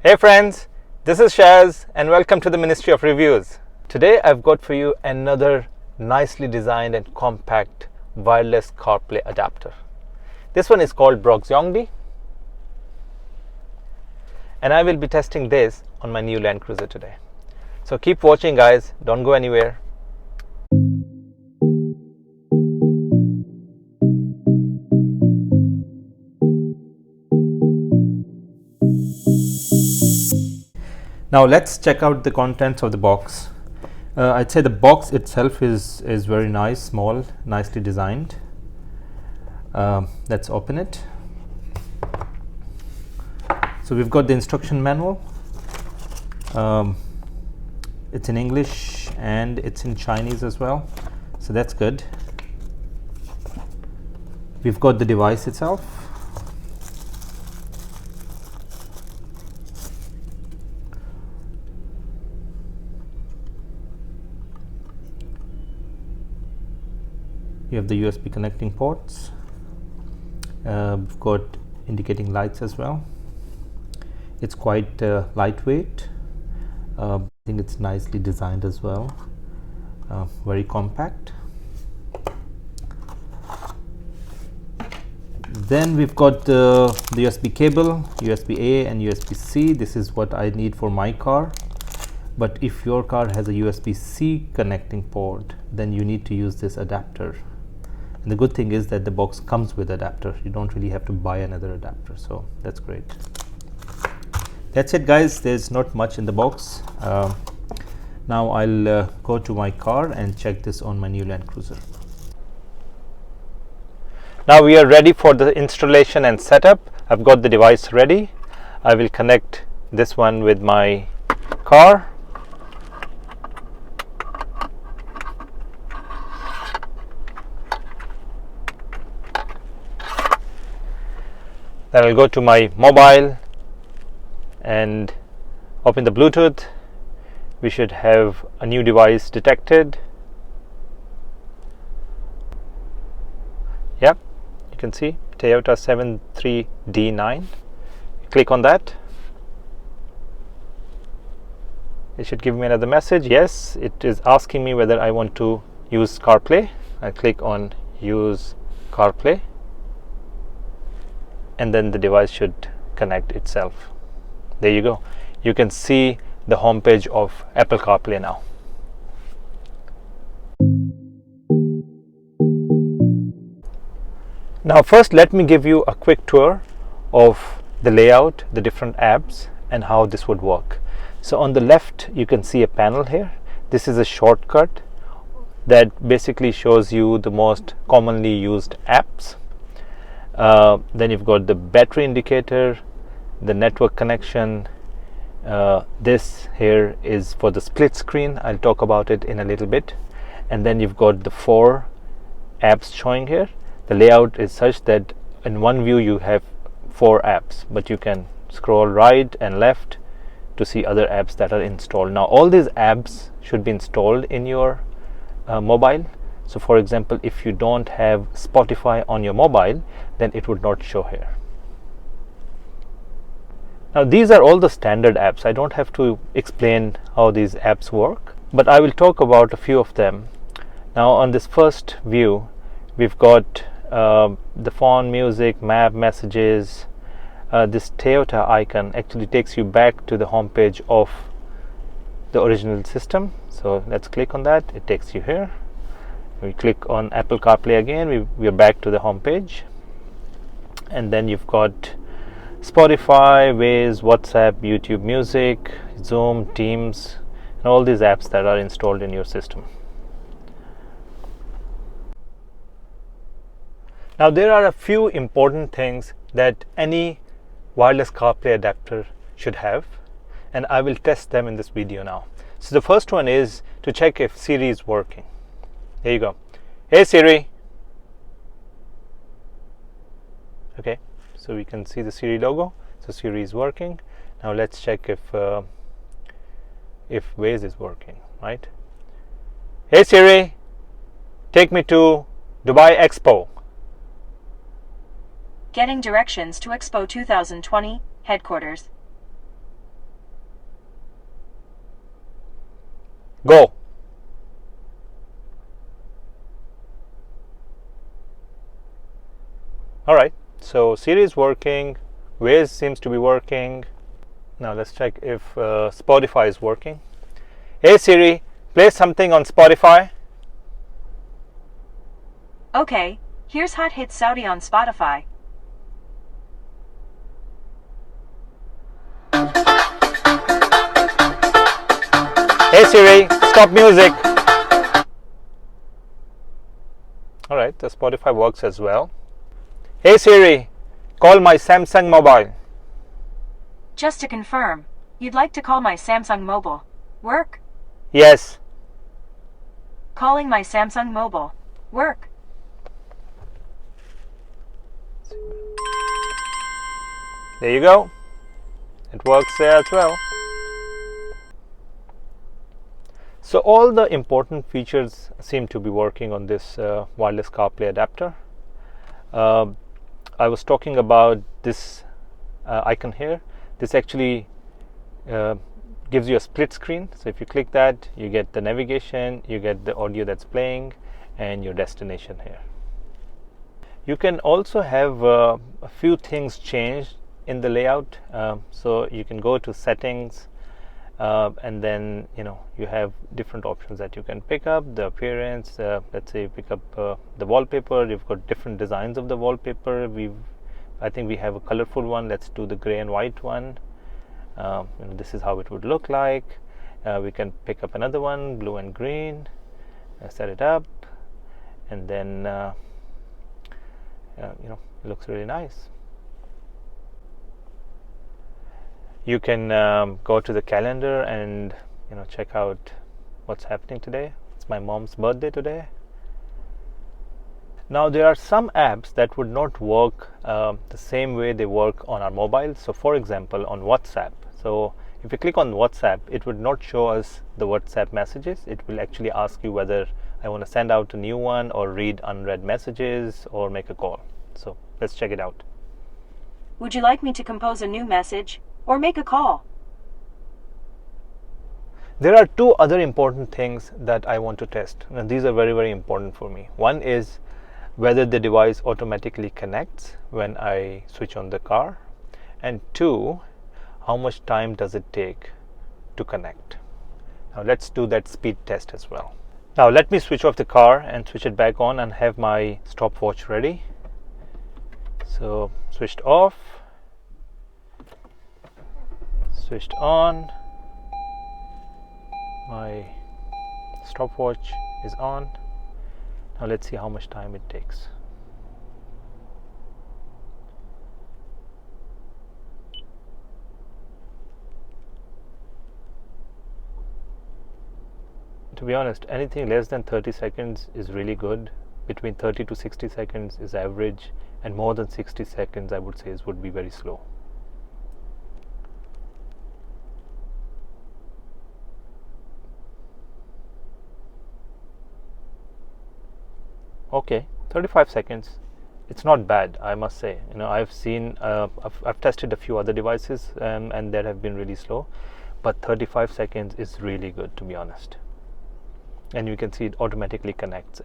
Hey friends, this is Shaz and welcome to the Ministry of Reviews. Today I've got for you another nicely designed and compact wireless CarPlay adapter. This one is called BROxiongdi and I will be testing this on my new Land Cruiser today. So keep watching guys, don't go anywhere. Now let's check out the contents of the box. I'd say the box itself is very nice, small, nicely designed. Let's open it. So we've got the instruction manual. It's in English and it's in Chinese as well, so that's good. We've got the device itself. You have the USB connecting ports. We've got indicating lights as well. It's quite lightweight. I think it's nicely designed as well. Very compact. Then we've got the USB cable, USB-A and USB-C. This is what I need for my car. But if your car has a USB-C connecting port, then you need to use this adapter. And the good thing is that the box comes with adapter. You don't really have to buy another adapter, so that's great. That's it guys, there's not much in the box. Now I'll go to my car and check this on my new Land Cruiser. Now we are ready for the installation and setup. I've got the device ready. I will connect this one with my car. Then I'll go to my mobile and open the Bluetooth. We should have a new device detected. Yep, you can see Toyota 73D9. Click on that. It should give me another message. Yes, it is asking me whether I want to use CarPlay. I click on Use CarPlay. And then the device should connect itself. There you go. You can see the home page of Apple CarPlay now. Now first let me give you a quick tour of the layout, the different apps and how this would work. So on the left you can see a panel here. This is a shortcut that basically shows you the most commonly used apps. Then you've got the battery indicator, the network connection. This here is for the split screen. I'll talk about it in a little bit. And then you've got the 4 apps showing here. The layout is such that in one view you have 4 apps, but you can scroll right and left to see other apps that are installed. Now all these apps should be installed in your mobile. So for example, if you don't have Spotify on your mobile, then it would not show here. Now these are all the standard apps. I don't have to explain how these apps work, but I will talk about a few of them. Now on this first view, we've got the phone, music, map, messages. This Toyota icon actually takes you back to the home page of the original system. So let's click on that. It takes you here. We click on Apple CarPlay again, we are back to the home page. And then you've got Spotify, Waze, WhatsApp, YouTube Music, Zoom, Teams, and all these apps that are installed in your system. Now there are a few important things that any wireless CarPlay adapter should have, and I will test them in this video now. So the first one is to check if Siri is working. There you go. Hey Siri. Okay, so we can see the Siri logo. So Siri is working. Now let's check if Waze is working, right? Hey Siri, take me to Dubai Expo. Getting directions to Expo 2020 headquarters. Go. Alright, so Siri is working, Waze seems to be working. Now let's check if Spotify is working. Hey Siri, play something on Spotify. Okay, here's Hot Hits Saudi on Spotify. Hey Siri, stop music. Alright, the Spotify works as well. Hey Siri, call my Samsung mobile. Just to confirm, you'd like to call my Samsung mobile. Work? Yes. Calling my Samsung mobile. Work. There you go. It works there as well. So all the important features seem to be working on this wireless CarPlay adapter. I was talking about this icon here. This actually gives you a split screen. So if you click that, you get the navigation, you get the audio that's playing, and your destination here. You can also have a few things changed in the layout. So you can go to settings, and then you have different options that you can pick up. The appearance, let's say you pick up the wallpaper. You've got different designs of the wallpaper. I think we have a colorful one. Let's do the gray and white one. This is how it would look like. We can pick up another one, blue and green, set it up, and then it looks really nice. You can go to the calendar and check out what's happening today. It's my mom's birthday today. Now there are some apps that would not work the same way they work on our mobile. So for example, on WhatsApp. So if you click on WhatsApp, it would not show us the WhatsApp messages. It will actually ask you whether I want to send out a new one or read unread messages or make a call. So let's check it out. Would you like me to compose a new message or make a call? There are two other important things that I want to test. And these are very, very important for me. One is whether the device automatically connects when I switch on the car. And two, how much time does it take to connect? Now let's do that speed test as well. Now let me switch off the car and switch it back on and have my stopwatch ready. So switched off, switched on, my stopwatch is on. Now let's see how much time it takes. To be honest, anything less than 30 seconds is really good. Between 30 to 60 seconds is average, and more than 60 seconds I would say would be very slow. Okay, 35 seconds. It's not bad, I must say. I've seen, I've tested a few other devices and that have been really slow, but 35 seconds is really good, to be honest. And you can see it automatically connects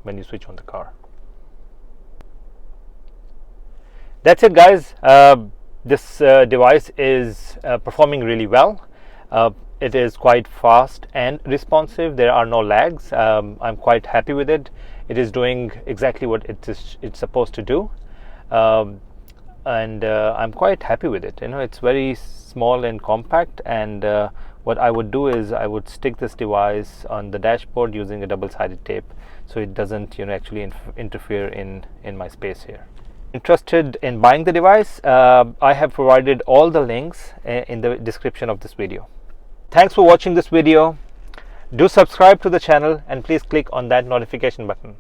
when you switch on the car. That's it, guys. This device is performing really well. It is quite fast and responsive. There are no lags. I'm quite happy with it. It is doing exactly what it's supposed to do, and I'm quite happy with it. It's very small and compact, and what I would do is I would stick this device on the dashboard using a double-sided tape, so it doesn't actually interfere in my space here. Interested in buying the device? I have provided all the links in the description of this video. Thanks for watching this video. Do subscribe to the channel and please click on that notification button.